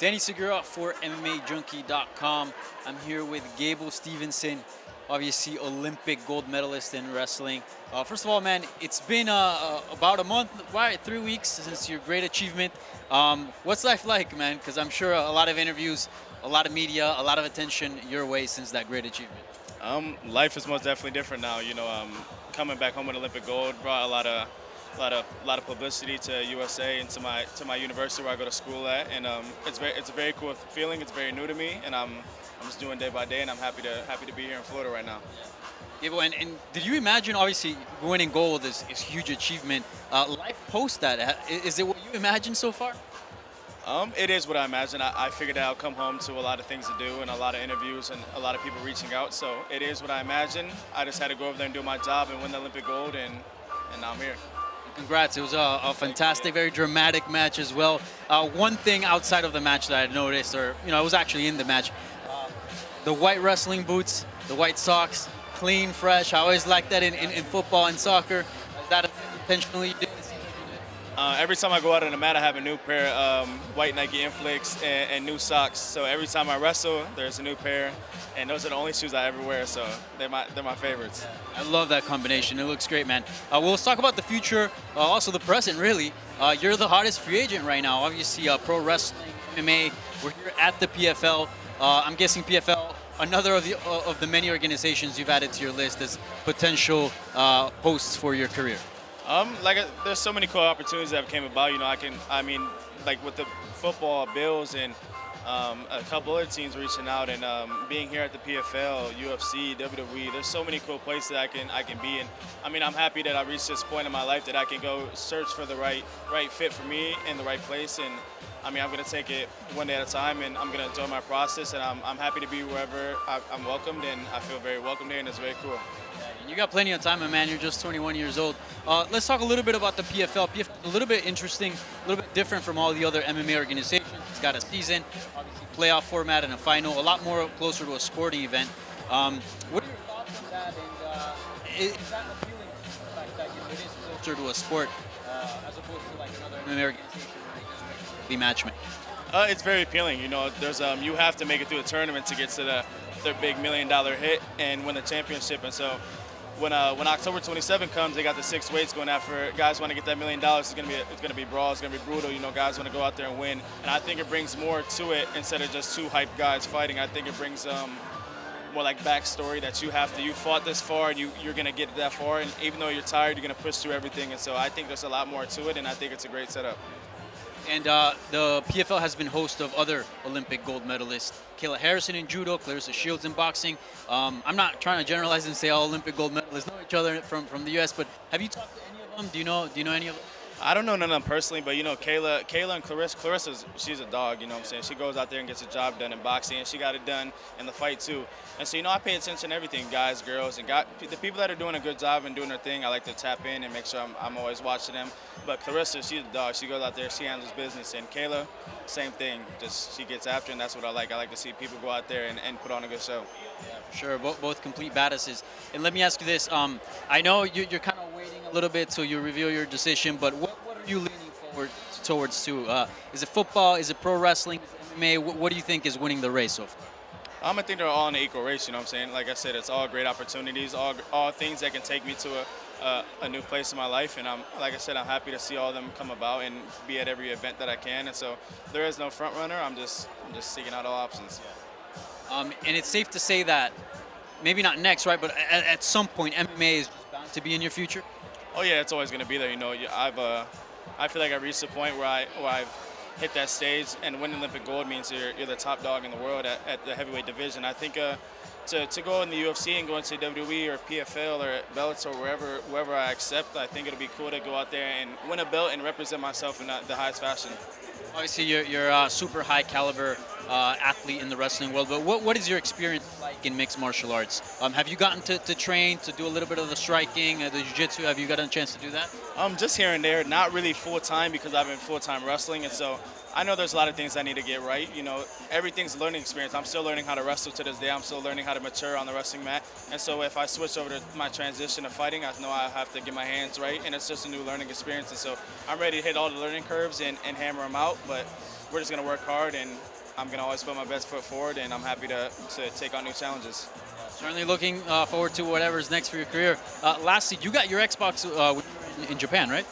Danny Segura for MMAJunkie.com. I'm here with Gable Steveson, obviously Olympic gold medalist in wrestling. First of all, man, it's been about a month, right, 3 weeks since your great achievement. What's life like, man? Because I'm sure a lot of interviews, a lot of media, a lot of attention your way since that great achievement. Life is most definitely different now. Coming back home with Olympic gold brought a lot of publicity to USA and to my university where I go to school at, and it's a very cool feeling. It's very new to me, and I'm just doing day by day, and I'm happy to be here in Florida right now. Yeah, well, and did you imagine, obviously, winning gold is a huge achievement. Life post that, is it what you imagined so far? It is what I imagine. I figured out I'll come home to a lot of things to do and a lot of interviews and a lot of people reaching out. So it is what I imagined. I just had to go over there and do my job and win the Olympic gold, and now I'm here. Congrats. It was a fantastic, very dramatic match as well. One thing outside of the match that I noticed, or, I was actually in the match, the white wrestling boots, the white socks, clean, fresh. I always like that in football and soccer. Is that intentionally you did? Every time I go out on the mat, I have a new pair of white Nike Inflicts and new socks. So every time I wrestle, there's a new pair, and those are the only shoes I ever wear. So they're my favorites. I love that combination. It looks great, man. Well, let's talk about the future, also the present, really. You're the hottest free agent right now. Obviously, pro wrestling, MMA. We're here at the PFL. I'm guessing PFL, another of the many organizations you've added to your list as potential hosts for your career. There's so many cool opportunities that have came about. Like with the football, Bills, and a couple other teams reaching out, and being here at the PFL, UFC, WWE. There's so many cool places that I can be in. I'm happy that I reached this point in my life that I can go search for the right fit for me in the right place. And I'm going to take it one day at a time, and I'm going to enjoy my process. And I'm happy to be wherever I'm welcomed, and I feel very welcomed here, and it's very cool. You got plenty of time, my man. You're just 21 years old. Let's talk a little bit about the PFL. PFL is a little bit interesting, a little bit different from all the other MMA organizations. It's got a season, obviously playoff format, and a final. A lot more closer to a sporting event. What are your thoughts on that? And is that appealing to the fact that it is closer to a sport as opposed to like another MMA organization where they just matchmaking? It's very appealing. There's you have to make it through a tournament to get to their big $1 million hit and win the championship, and so. When October 27 comes, they got the 6 weights going after guys want to get that $1 million. It's gonna be brawl. It's gonna be brutal. Guys want to go out there and win. And I think it brings more to it instead of just two hyped guys fighting. I think it brings more like backstory that you fought this far and you're gonna get that far. And even though you're tired, you're gonna push through everything. And so I think there's a lot more to it, and I think it's a great setup. And the PFL has been host of other Olympic gold medalists. Kayla Harrison in judo, Clarissa Shields in boxing. I'm not trying to generalize and say all Olympic gold medalists know each other from the U.S., but have you talked to any of them? Do you know any of them? I don't know none of them personally, but Kayla and Clarissa, she's a dog, what I'm saying? She goes out there and gets a job done in boxing, and she got it done in the fight too. And so, I pay attention to everything, guys, girls, and the people that are doing a good job and doing their thing, I like to tap in and make sure I'm always watching them. But Clarissa, she's a dog. She goes out there, she handles business. And Kayla, same thing, just she gets after, and that's what I like. I like to see people go out there and put on a good show. Yeah, for sure, both complete badasses. And let me ask you this, I know you're kind of waiting a little bit till you reveal your decision, but what are you leaning towards too? Is it football? Is it pro wrestling? Is it MMA? What do you think is winning the race so far? I think they're all in an equal race, what I'm saying? Like I said, it's all great opportunities, all things that can take me to a new place in my life. And like I said, I'm happy to see all of them come about and be at every event that I can. And so there is no front runner. I'm just seeking out all options. And it's safe to say that maybe not next, right? But at some point, MMA is bound to be in your future. Oh yeah, it's always going to be there. I feel like I reached the point where I've hit that stage, and winning Olympic gold means you're the top dog in the world at the heavyweight division. I think to go in the UFC and go into WWE or PFL or Bellator or wherever I accept, I think it'll be cool to go out there and win a belt and represent myself in the highest fashion. Obviously, you're a super high caliber athlete in the wrestling world, but what is your experience like in mixed martial arts? Have you gotten to train, to do a little bit of the striking, the jiu-jitsu? Have you gotten a chance to do that? Just here and there, not really full-time because I've been full-time wrestling, and so I know there's a lot of things I need to get right. Everything's a learning experience. I'm still learning how to wrestle to this day. I'm still learning how to mature on the wrestling mat. And so if I switch over to my transition to fighting, I know I have to get my hands right, and it's just a new learning experience. And so I'm ready to hit all the learning curves and hammer them out. But we're just gonna work hard, and I'm gonna always put my best foot forward, and I'm happy to take on new challenges. Certainly looking forward to whatever's next for your career. Lastly, you got your Xbox when you were in Japan, right?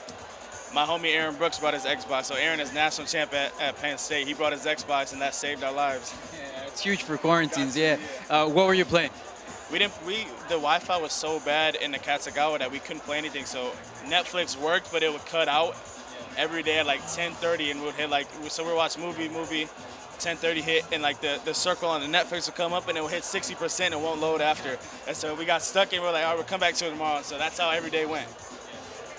My homie Aaron Brooks brought his Xbox. So Aaron is national champ at Penn State. He brought his Xbox, and that saved our lives. Yeah, it's huge for quarantines. Yeah. What were you playing? The Wi-Fi was so bad in the Katsugawa that we couldn't play anything. So Netflix worked, but it would cut out every day at like 10:30, and we'd hit like, so we're watching movie, 10:30 hit, and like the circle on the Netflix will come up, and it will hit 60% and won't load after. And so we got stuck, and we're like, all right, we'll come back to it tomorrow. So that's how every day went.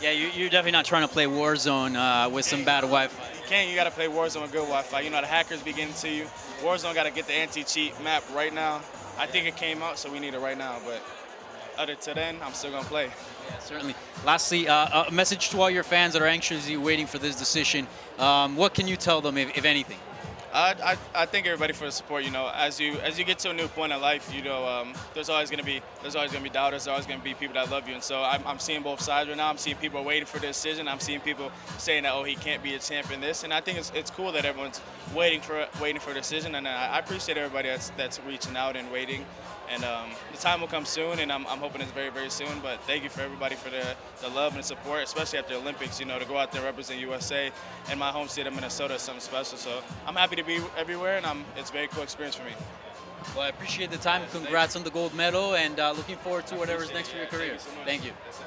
Yeah, you're definitely not trying to play Warzone with some bad Wi-Fi. You got to play Warzone with good Wi-Fi. You know, the hackers be getting to you. Warzone got to get the anti-cheat map right now. I think it came out, so we need it right now. But other to then, I'm still going to play. Yeah, certainly. Lastly, a message to all your fans that are anxiously waiting for this decision. What can you tell them, if anything? I thank everybody for the support. You know, as you get to a new point in life, you know, there's always gonna be doubters. There's always gonna be people that love you, and so I'm seeing both sides right now. I'm seeing people waiting for the decision. I'm seeing people saying that, oh, he can't be a champ in this, and I think it's cool that everyone's waiting for a decision, and I appreciate everybody that's reaching out and waiting. And the time will come soon, and I'm hoping it's very, very soon. But thank you for everybody for the love and support, especially after the Olympics. You know, to go out there and represent USA and my home state of Minnesota is something special. So I'm happy to be everywhere, and it's a very cool experience for me. Well, I appreciate the time. Congrats on the gold medal, and looking forward to whatever's next for your career. Thank you so much. Thank you. Yes, sir.